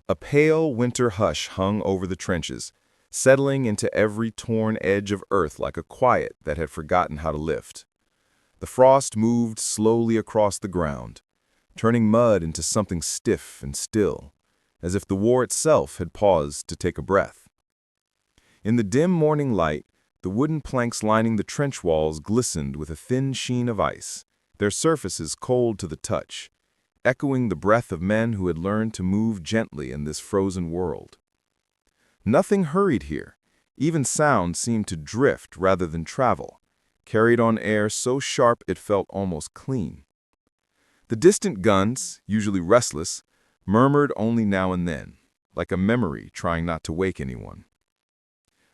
A pale winter hush hung over the trenches, settling into every torn edge of earth like a quiet that had forgotten how to lift. The frost moved slowly across the ground, turning mud into something stiff and still, as if the war itself had paused to take a breath. In the dim morning light, the wooden planks lining the trench walls glistened with a thin sheen of ice, their surfaces cold to the touch, echoing the breath of men who had learned to move gently in this frozen world. Nothing hurried here. Even sound seemed to drift rather than travel, carried on air so sharp it felt almost clean. The distant guns, usually restless, murmured only now and then, like a memory trying not to wake anyone.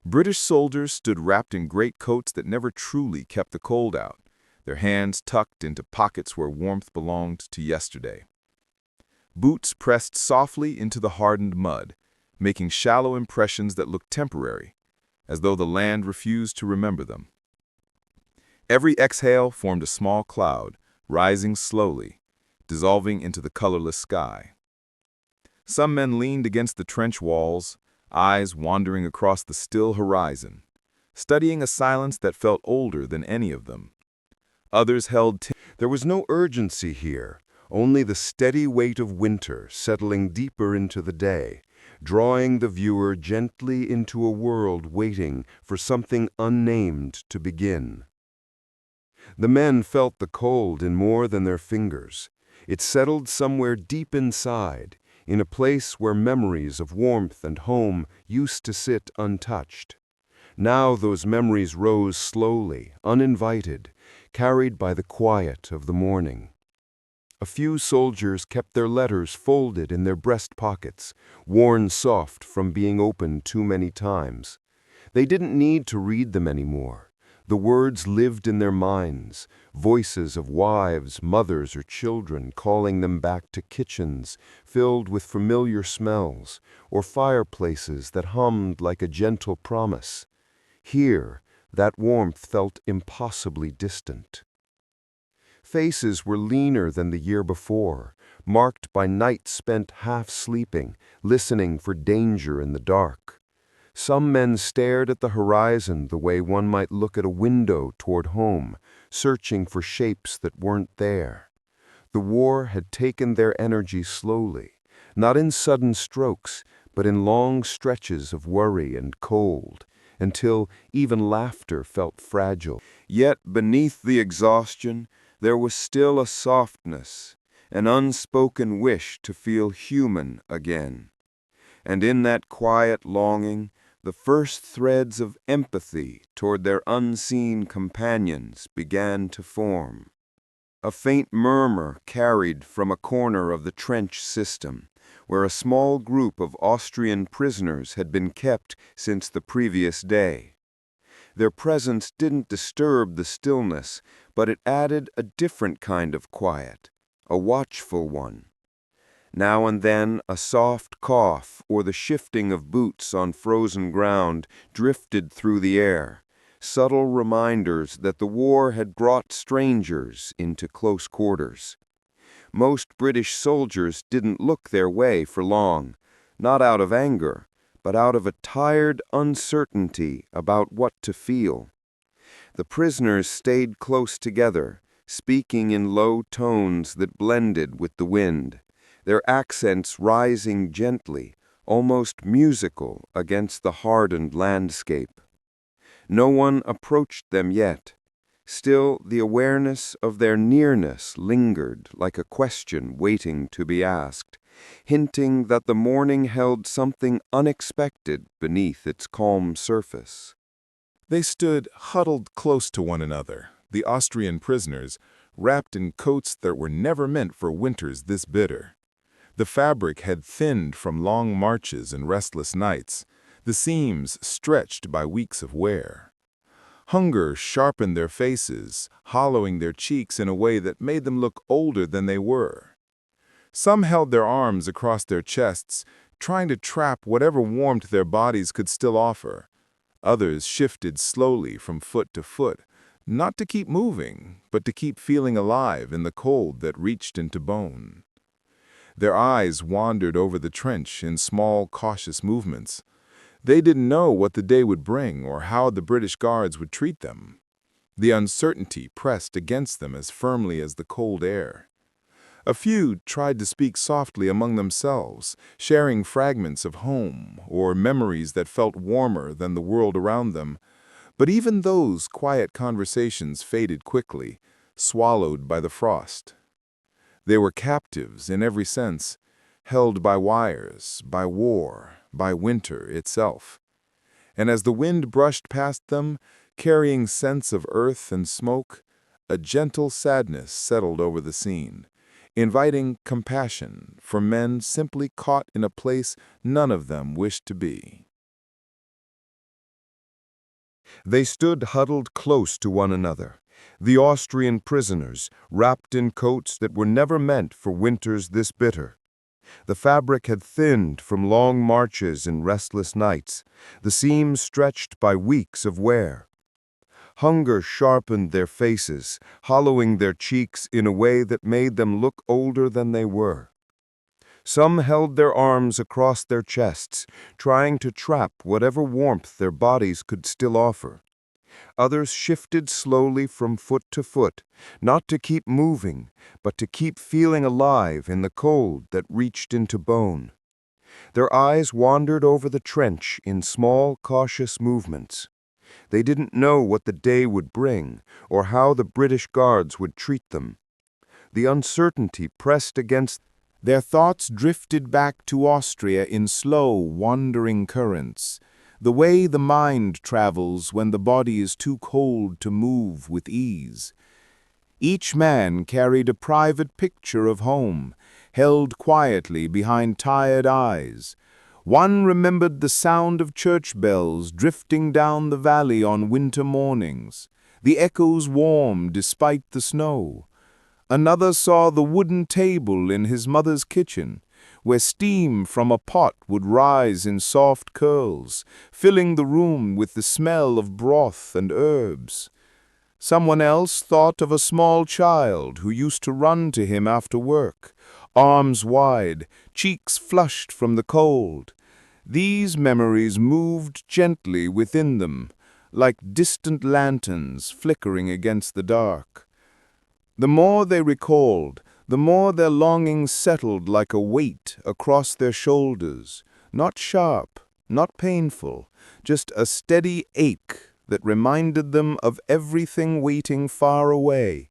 British soldiers stood wrapped in great coats that never truly kept the cold out, their hands tucked into pockets where warmth belonged to yesterday. Boots pressed softly into the hardened mud, making shallow impressions that looked temporary, as though the land refused to remember them. Every exhale formed a small cloud, rising slowly, dissolving into the colorless sky. Some men leaned against the trench walls, eyes wandering across the still horizon, studying a silence that felt older than any of them. Others held There was no urgency here, only the steady weight of winter settling deeper into the day, drawing the viewer gently into a world waiting for something unnamed to begin. The men felt the cold in more than their fingers. It settled somewhere deep inside, in a place where memories of warmth and home used to sit untouched. Now those memories rose slowly, uninvited, carried by the quiet of the morning. A few soldiers kept their letters folded in their breast pockets, worn soft from being opened too many times. They didn't need to read them anymore. The words lived in their minds, voices of wives, mothers, or children calling them back to kitchens filled with familiar smells, or fireplaces that hummed like a gentle promise. Here, that warmth felt impossibly distant. Faces were leaner than the year before, marked by nights spent half sleeping, listening for danger in the dark. Some men stared at the horizon the way one might look at a window toward home, searching for shapes that weren't there. The war had taken their energy slowly, not in sudden strokes, but in long stretches of worry and cold, until even laughter felt fragile. Yet beneath the exhaustion, there was still a softness, an unspoken wish to feel human again. And in that quiet longing, the first threads of empathy toward their unseen companions began to form. A faint murmur carried from a corner of the trench system, where a small group of Austrian prisoners had been kept since the previous day. Their presence didn't disturb the stillness, but it added a different kind of quiet, a watchful one. Now and then a soft cough or the shifting of boots on frozen ground drifted through the air, subtle reminders that the war had brought strangers into close quarters. Most British soldiers didn't look their way for long, not out of anger, but out of a tired uncertainty about what to feel. The prisoners stayed close together, speaking in low tones that blended with the wind, their accents rising gently, almost musical against the hardened landscape. No one approached them yet. Still, the awareness of their nearness lingered like a question waiting to be asked, hinting that the morning held something unexpected beneath its calm surface. They stood huddled close to one another, the Austrian prisoners, wrapped in coats that were never meant for winters this bitter. The fabric had thinned from long marches and restless nights, the seams stretched by weeks of wear. Hunger sharpened their faces, hollowing their cheeks in a way that made them look older than they were. Some held their arms across their chests, trying to trap whatever warmth their bodies could still offer. Others shifted slowly from foot to foot, not to keep moving, but to keep feeling alive in the cold that reached into bone. Their eyes wandered over the trench in small, cautious movements. They didn't know what the day would bring or how the British guards would treat them. The uncertainty pressed against them as firmly as the cold air. A few tried to speak softly among themselves, sharing fragments of home or memories that felt warmer than the world around them. But even those quiet conversations faded quickly, swallowed by the frost. They were captives in every sense, held by wires, by war, by winter itself. And as the wind brushed past them, carrying scents of earth and smoke, a gentle sadness settled over the scene, inviting compassion for men simply caught in a place none of them wished to be. They stood huddled close to one another, the Austrian prisoners, wrapped in coats that were never meant for winters this bitter. The fabric had thinned from long marches and restless nights, the seams stretched by weeks of wear. Hunger sharpened their faces, hollowing their cheeks in a way that made them look older than they were. Some held their arms across their chests, trying to trap whatever warmth their bodies could still offer. Others shifted slowly from foot to foot, not to keep moving, but to keep feeling alive in the cold that reached into bone. Their eyes wandered over the trench in small, cautious movements. They didn't know what the day would bring, or how the British guards would treat them. The uncertainty pressed against. Their thoughts drifted back to Austria in slow, wandering currents, the way the mind travels when the body is too cold to move with ease. Each man carried a private picture of home, held quietly behind tired eyes. One remembered the sound of church bells drifting down the valley on winter mornings, the echoes warm despite the snow. Another saw the wooden table in his mother's kitchen, where steam from a pot would rise in soft curls, filling the room with the smell of broth and herbs. Someone else thought of a small child who used to run to him after work, arms wide, cheeks flushed from the cold. These memories moved gently within them, like distant lanterns flickering against the dark. The more they recalled, the more their longings settled like a weight across their shoulders, not sharp, not painful, just a steady ache that reminded them of everything waiting far away.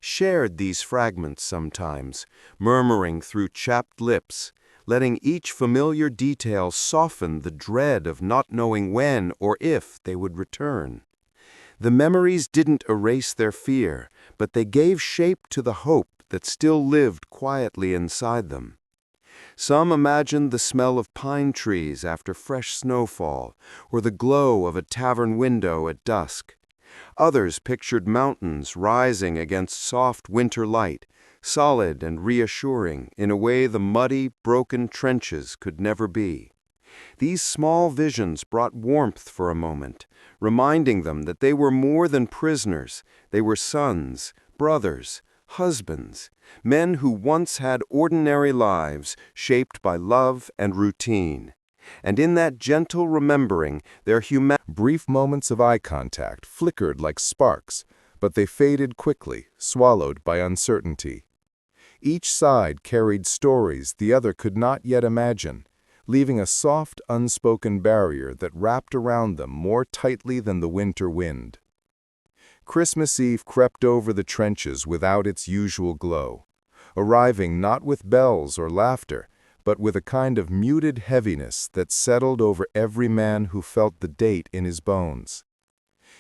Shared these fragments sometimes, murmuring through chapped lips, letting each familiar detail soften the dread of not knowing when or if they would return. The memories didn't erase their fear, but they gave shape to the hope that still lived quietly inside them. Some imagined the smell of pine trees after fresh snowfall, or the glow of a tavern window at dusk. Others pictured mountains rising against soft winter light, solid and reassuring in a way the muddy, broken trenches could never be. These small visions brought warmth for a moment, reminding them that they were more than prisoners. They were sons, brothers, husbands, men who once had ordinary lives shaped by love and routine. And in that gentle remembering, their Brief moments of eye contact flickered like sparks, but they faded quickly, swallowed by uncertainty. Each side carried stories the other could not yet imagine, leaving a soft, unspoken barrier that wrapped around them more tightly than the winter wind. Christmas Eve crept over the trenches without its usual glow, arriving not with bells or laughter, but with a kind of muted heaviness that settled over every man who felt the date in his bones.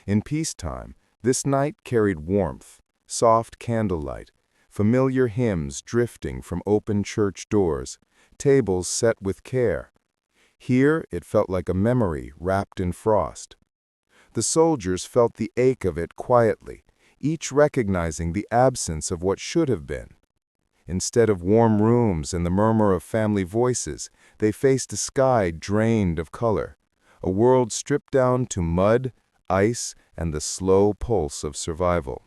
In peacetime, this night carried warmth, soft candlelight, familiar hymns drifting from open church doors, tables set with care. Here it felt like a memory wrapped in frost. The soldiers felt the ache of it quietly, each recognizing the absence of what should have been. Instead of warm rooms and the murmur of family voices, they faced a sky drained of color, a world stripped down to mud, ice, and the slow pulse of survival.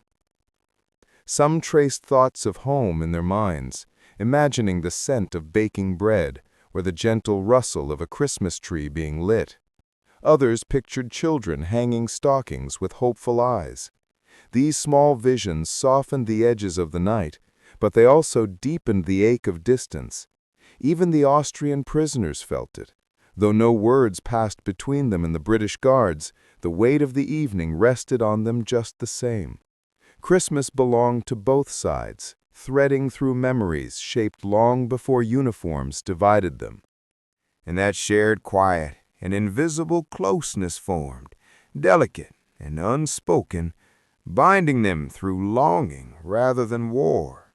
Some traced thoughts of home in their minds, imagining the scent of baking bread or the gentle rustle of a Christmas tree being lit. Others pictured children hanging stockings with hopeful eyes. These small visions softened the edges of the night, but they also deepened the ache of distance. Even the Austrian prisoners felt it. Though no words passed between them and the British guards, the weight of the evening rested on them just the same. Christmas belonged to both sides, threading through memories shaped long before uniforms divided them. In that shared quiet, an invisible closeness formed, delicate and unspoken, binding them through longing rather than war.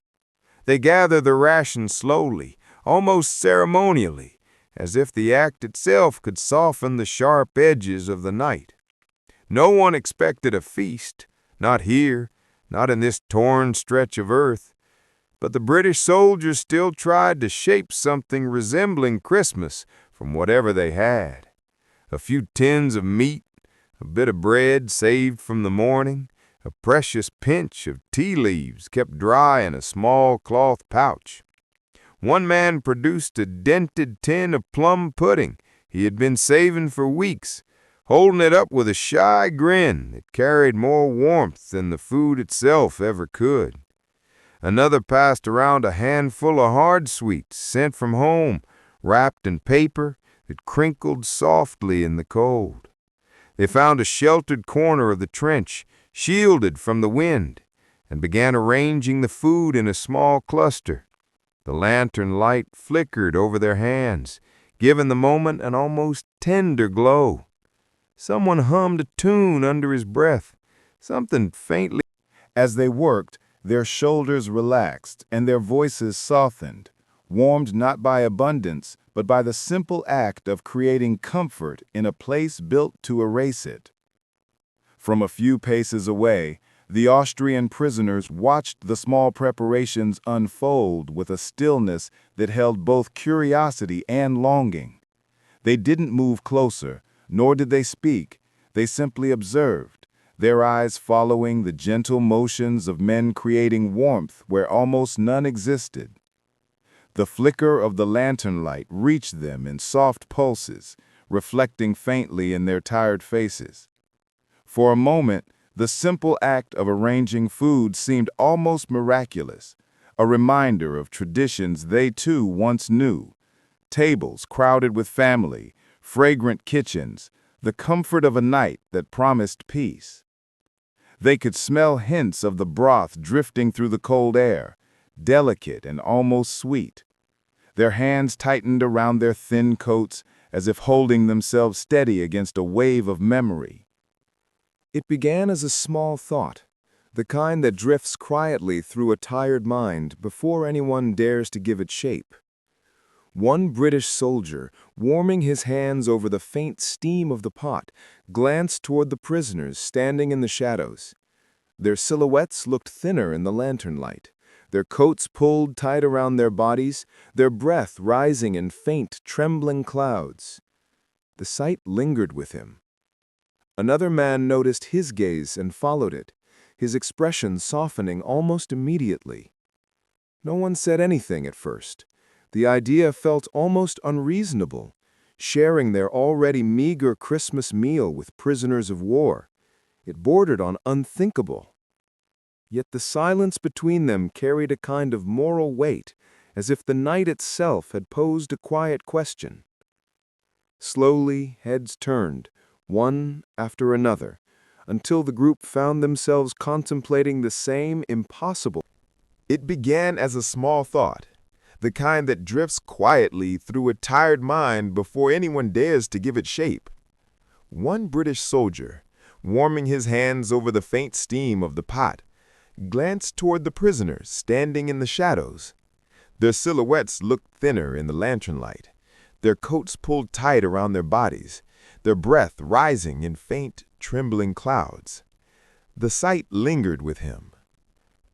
They gathered the rations slowly, almost ceremonially, as if the act itself could soften the sharp edges of the night. No one expected a feast, not here, not in this torn stretch of earth, but the British soldiers still tried to shape something resembling Christmas from whatever they had. A few tins of meat, a bit of bread saved from the morning, a precious pinch of tea leaves kept dry in a small cloth pouch. One man produced a dented tin of plum pudding he had been saving for weeks, holding it up with a shy grin that carried more warmth than the food itself ever could. Another passed around a handful of hard sweets sent from home, wrapped in paper that crinkled softly in the cold. They found a sheltered corner of the trench, shielded from the wind, and began arranging the food in a small cluster. The lantern light flickered over their hands, giving the moment an almost tender glow. Someone hummed a tune under his breath, something faintly. As they worked, their shoulders relaxed and their voices softened, warmed not by abundance, but by the simple act of creating comfort in a place built to erase it. From a few paces away, the Austrian prisoners watched the small preparations unfold with a stillness that held both curiosity and longing. They didn't move closer, nor did they speak. They simply observed, their eyes following the gentle motions of men creating warmth where almost none existed. The flicker of the lantern light reached them in soft pulses, reflecting faintly in their tired faces. For a moment, the simple act of arranging food seemed almost miraculous, a reminder of traditions they too once knew. Tables crowded with family, fragrant kitchens, the comfort of a night that promised peace. They could smell hints of the broth drifting through the cold air, delicate and almost sweet. Their hands tightened around their thin coats as if holding themselves steady against a wave of memory. It began as a small thought, the kind that drifts quietly through a tired mind before anyone dares to give it shape. One British soldier, warming his hands over the faint steam of the pot, glanced toward the prisoners standing in the shadows. Their silhouettes looked thinner in the lantern light, their coats pulled tight around their bodies, their breath rising in faint, trembling clouds. The sight lingered with him. Another man noticed his gaze and followed it, his expression softening almost immediately. No one said anything at first. The idea felt almost unreasonable, sharing their already meager Christmas meal with prisoners of war. It bordered on unthinkable. Yet the silence between them carried a kind of moral weight, as if the night itself had posed a quiet question. Slowly, heads turned, one after another, until the group found themselves contemplating the same impossible. It began as a small thought, the kind that drifts quietly through a tired mind before anyone dares to give it shape. One British soldier, warming his hands over the faint steam of the pot, glanced toward the prisoners standing in the shadows. Their silhouettes looked thinner in the lantern light, their coats pulled tight around their bodies, their breath rising in faint, trembling clouds. The sight lingered with him.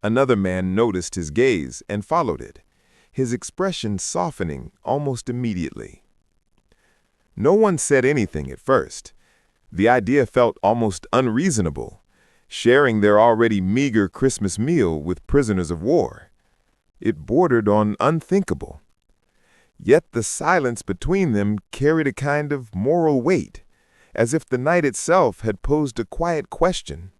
Another man noticed his gaze and followed it, his expression softening almost immediately. No one said anything at first. The idea felt almost unreasonable, sharing their already meager Christmas meal with prisoners of war. It bordered on unthinkable. Yet the silence between them carried a kind of moral weight, as if the night itself had posed a quiet question.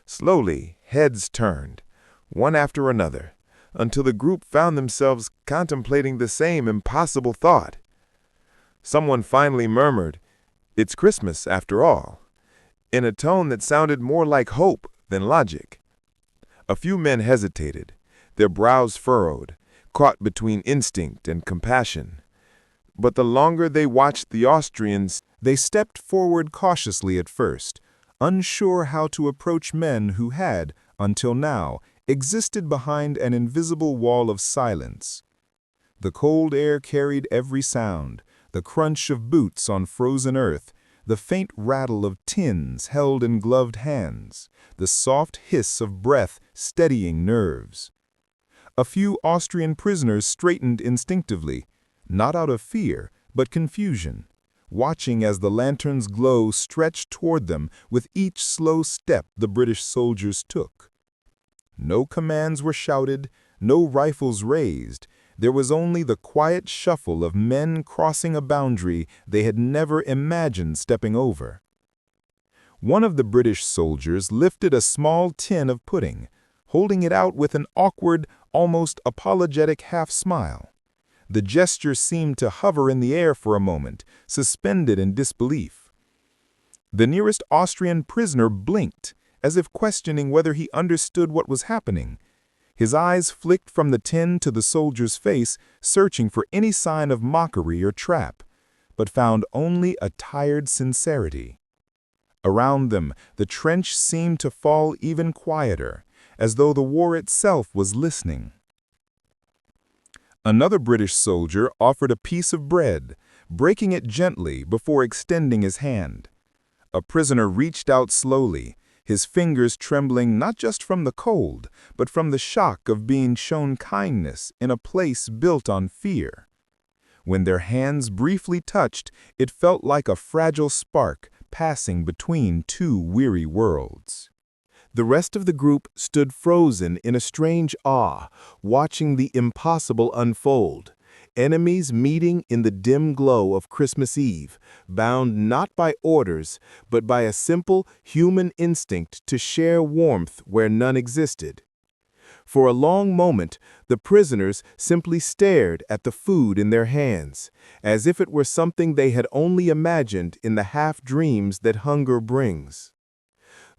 Slowly, heads turned, one after another, until the group found themselves contemplating the same impossible thought. Someone finally murmured, "It's Christmas, after all," in a tone that sounded more like hope than logic. A few men hesitated, their brows furrowed, caught between instinct and compassion. But the longer they watched the Austrians, they stepped forward cautiously at first, unsure how to approach men who had, until now, existed behind an invisible wall of silence. The cold air carried every sound, the crunch of boots on frozen earth, the faint rattle of tins held in gloved hands, the soft hiss of breath steadying nerves. A few Austrian prisoners straightened instinctively, not out of fear, but confusion, watching as the lantern's glow stretched toward them with each slow step the British soldiers took. No commands were shouted, no rifles raised. There was only the quiet shuffle of men crossing a boundary they had never imagined stepping over. One of the British soldiers lifted a small tin of pudding, holding it out with an awkward, almost apologetic half-smile. The gesture seemed to hover in the air for a moment, suspended in disbelief. The nearest Austrian prisoner blinked, as if questioning whether he understood what was happening. His eyes flicked from the tin to the soldier's face, searching for any sign of mockery or trap, but found only a tired sincerity. Around them, the trench seemed to fall even quieter, as though the war itself was listening. Another British soldier offered a piece of bread, breaking it gently before extending his hand. A prisoner reached out slowly, his fingers trembling not just from the cold, but from the shock of being shown kindness in a place built on fear. When their hands briefly touched, it felt like a fragile spark passing between two weary worlds. The rest of the group stood frozen in a strange awe, watching the impossible unfold. Enemies meeting in the dim glow of Christmas Eve, bound not by orders, but by a simple human instinct to share warmth where none existed. For a long moment, the prisoners simply stared at the food in their hands, as if it were something they had only imagined in the half-dreams that hunger brings.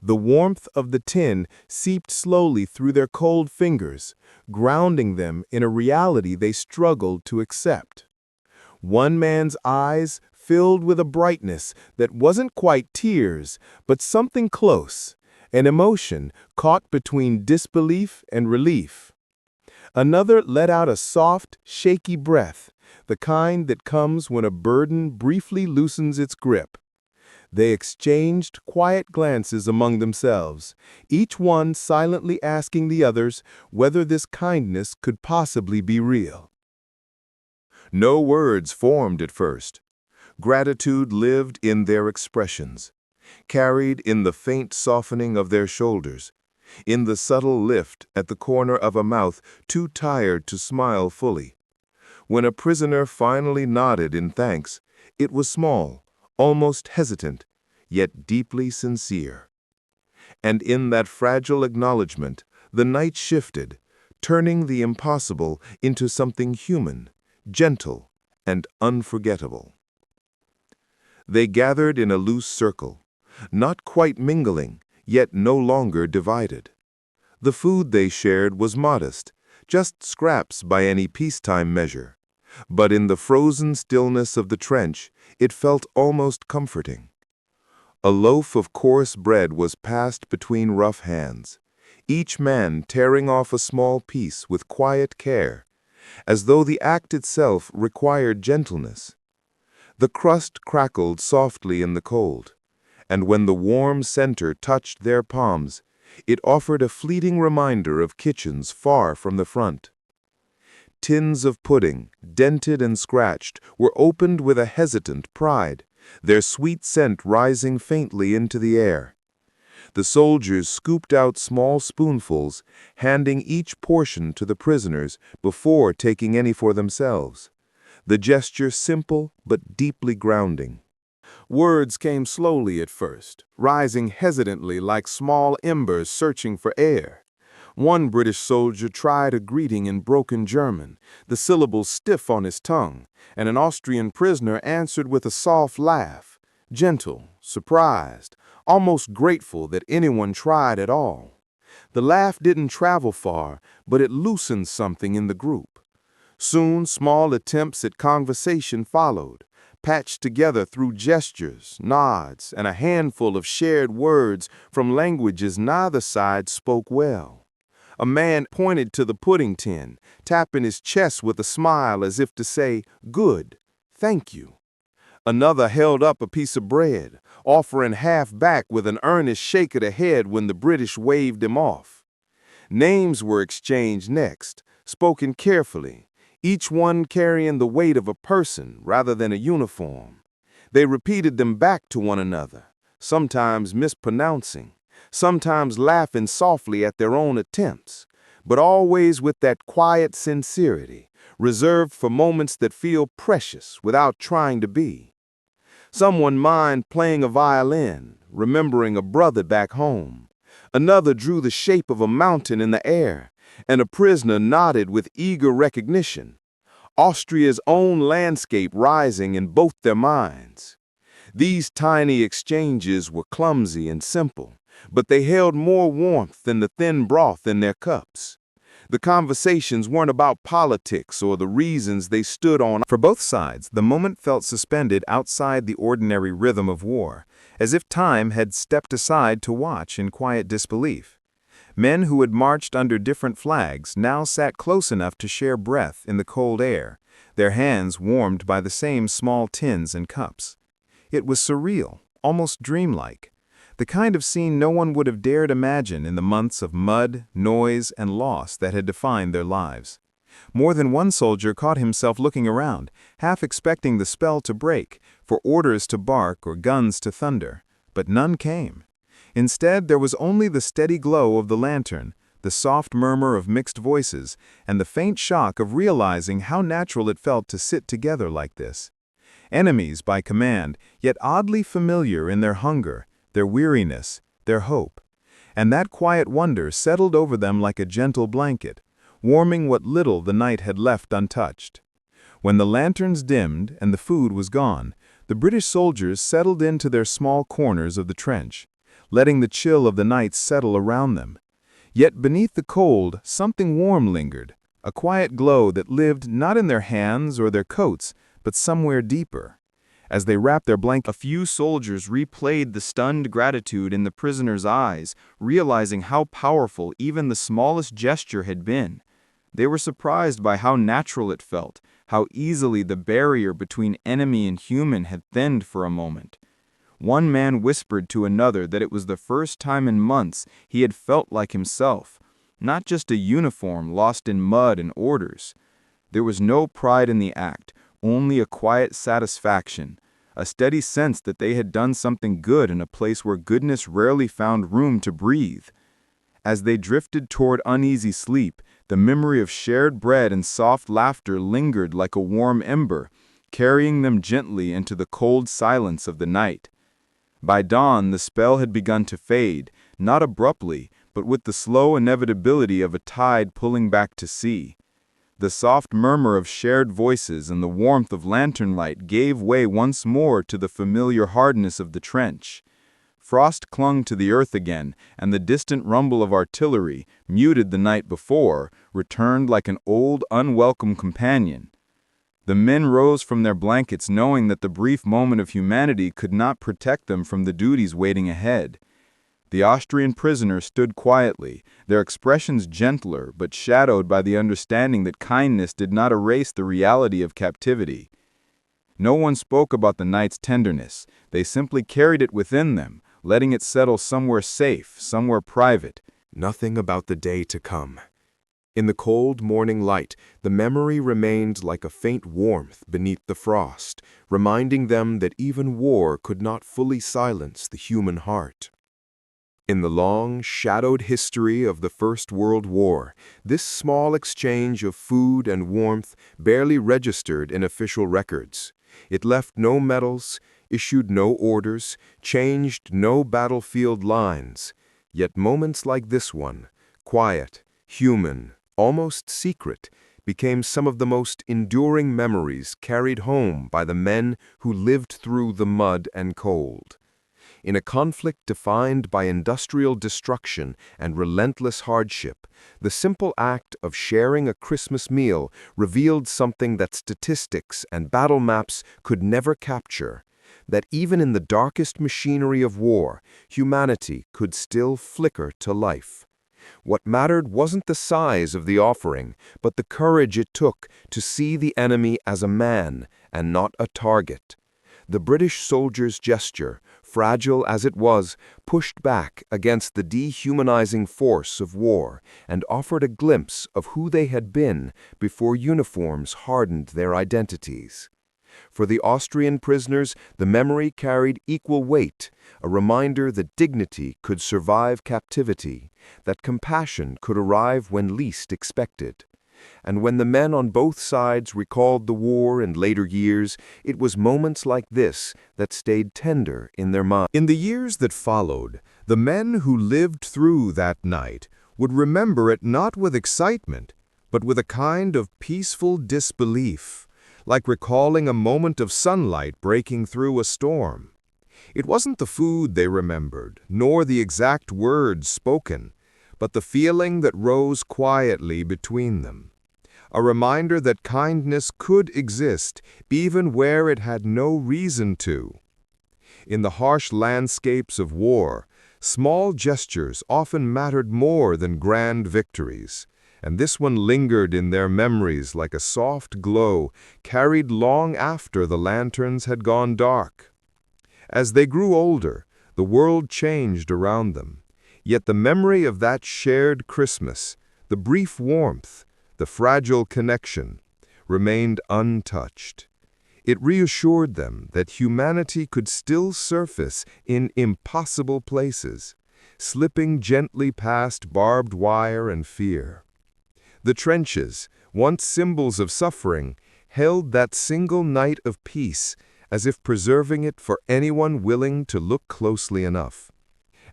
The warmth of the tin seeped slowly through their cold fingers, grounding them in a reality they struggled to accept. One man's eyes filled with a brightness that wasn't quite tears, but something close, an emotion caught between disbelief and relief. Another let out a soft, shaky breath, the kind that comes when a burden briefly loosens its grip. They exchanged quiet glances among themselves, each one silently asking the others whether this kindness could possibly be real. No words formed at first. Gratitude lived in their expressions, carried in the faint softening of their shoulders, in the subtle lift at the corner of a mouth too tired to smile fully. When a prisoner finally nodded in thanks, it was small, almost hesitant, yet deeply sincere. And in that fragile acknowledgement, the night shifted, turning the impossible into something human, gentle, and unforgettable. They gathered in a loose circle, not quite mingling, yet no longer divided. The food they shared was modest, just scraps by any peacetime measure. But in the frozen stillness of the trench, it felt almost comforting. A loaf of coarse bread was passed between rough hands, each man tearing off a small piece with quiet care, as though the act itself required gentleness. The crust crackled softly in the cold, and when the warm center touched their palms, it offered a fleeting reminder of kitchens far from the front. Tins of pudding, dented and scratched, were opened with a hesitant pride, their sweet scent rising faintly into the air. The soldiers scooped out small spoonfuls, handing each portion to the prisoners before taking any for themselves. The gesture simple but deeply grounding. Words came slowly at first, rising hesitantly like small embers searching for air. One British soldier tried a greeting in broken German, the syllables stiff on his tongue, and an Austrian prisoner answered with a soft laugh, gentle, surprised, almost grateful that anyone tried at all. The laugh didn't travel far, but it loosened something in the group. Soon, small attempts at conversation followed, patched together through gestures, nods, and a handful of shared words from languages neither side spoke well. A man pointed to the pudding tin, tapping his chest with a smile as if to say, "Good, thank you." Another held up a piece of bread, offering half back with an earnest shake of the head when the British waved him off. Names were exchanged next, spoken carefully, each one carrying the weight of a person rather than a uniform. They repeated them back to one another, sometimes mispronouncing, sometimes laughing softly at their own attempts, but always with that quiet sincerity, reserved for moments that feel precious without trying to be. Someone mimed playing a violin, remembering a brother back home. Another drew the shape of a mountain in the air, and a prisoner nodded with eager recognition. Austria's own landscape rising in both their minds. These tiny exchanges were clumsy and simple, but they held more warmth than the thin broth in their cups. The conversations weren't about politics or the reasons they stood on. For both sides, the moment felt suspended outside the ordinary rhythm of war, as if time had stepped aside to watch in quiet disbelief. Men who had marched under different flags now sat close enough to share breath in the cold air, their hands warmed by the same small tins and cups. It was surreal, almost dreamlike, the kind of scene no one would have dared imagine in the months of mud, noise, and loss that had defined their lives. More than one soldier caught himself looking around, half expecting the spell to break, for orders to bark or guns to thunder, but none came. Instead, there was only the steady glow of the lantern, the soft murmur of mixed voices, and the faint shock of realizing how natural it felt to sit together like this. Enemies by command, yet oddly familiar in their hunger, their weariness, their hope. And that quiet wonder settled over them like a gentle blanket, warming what little the night had left untouched. When the lanterns dimmed and the food was gone, the British soldiers settled into their small corners of the trench, letting the chill of the night settle around them. Yet beneath the cold, something warm lingered, a quiet glow that lived not in their hands or their coats, but somewhere deeper. As they wrapped their blankets, a few soldiers replayed the stunned gratitude in the prisoners' eyes, realizing how powerful even the smallest gesture had been. They were surprised by how natural it felt, how easily the barrier between enemy and human had thinned for a moment. One man whispered to another that it was the first time in months he had felt like himself, not just a uniform lost in mud and orders. There was no pride in the act, only a quiet satisfaction, a steady sense that they had done something good in a place where goodness rarely found room to breathe. As they drifted toward uneasy sleep, the memory of shared bread and soft laughter lingered like a warm ember, carrying them gently into the cold silence of the night. By dawn, the spell had begun to fade, not abruptly, but with the slow inevitability of a tide pulling back to sea. The soft murmur of shared voices and the warmth of lantern light gave way once more to the familiar hardness of the trench. Frost clung to the earth again, and the distant rumble of artillery, muted the night before, returned like an old, unwelcome companion. The men rose from their blankets knowing that the brief moment of humanity could not protect them from the duties waiting ahead. The Austrian prisoners stood quietly, their expressions gentler but shadowed by the understanding that kindness did not erase the reality of captivity. No one spoke about the night's tenderness, they simply carried it within them, letting it settle somewhere safe, somewhere private. Nothing about the day to come. In the cold morning light, the memory remained like a faint warmth beneath the frost, reminding them that even war could not fully silence the human heart. In the long, shadowed history of the First World War, this small exchange of food and warmth barely registered in official records. It left no medals, issued no orders, changed no battlefield lines. Yet moments like this one, quiet, human, almost secret, became some of the most enduring memories carried home by the men who lived through the mud and cold. In a conflict defined by industrial destruction and relentless hardship, the simple act of sharing a Christmas meal revealed something that statistics and battle maps could never capture, that even in the darkest machinery of war, humanity could still flicker to life. What mattered wasn't the size of the offering, but the courage it took to see the enemy as a man and not a target. The British soldier's gesture, fragile as it was, pushed back against the dehumanizing force of war and offered a glimpse of who they had been before uniforms hardened their identities. For the Austrian prisoners, the memory carried equal weight, a reminder that dignity could survive captivity, that compassion could arrive when least expected. And when the men on both sides recalled the war in later years, it was moments like this that stayed tender in their minds. In the years that followed, the men who lived through that night would remember it not with excitement, but with a kind of peaceful disbelief, like recalling a moment of sunlight breaking through a storm. It wasn't the food they remembered, nor the exact words spoken, but the feeling that rose quietly between them. A reminder that kindness could exist even where it had no reason to. In the harsh landscapes of war, small gestures often mattered more than grand victories, and this one lingered in their memories like a soft glow carried long after the lanterns had gone dark. As they grew older, the world changed around them. Yet the memory of that shared Christmas, the brief warmth, the fragile connection, remained untouched. It reassured them that humanity could still surface in impossible places, slipping gently past barbed wire and fear. The trenches, once symbols of suffering, held that single night of peace as if preserving it for anyone willing to look closely enough.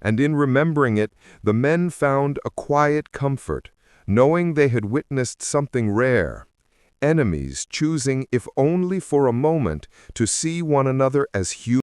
And in remembering it, the men found a quiet comfort, knowing they had witnessed something rare, enemies choosing, if only for a moment, to see one another as human.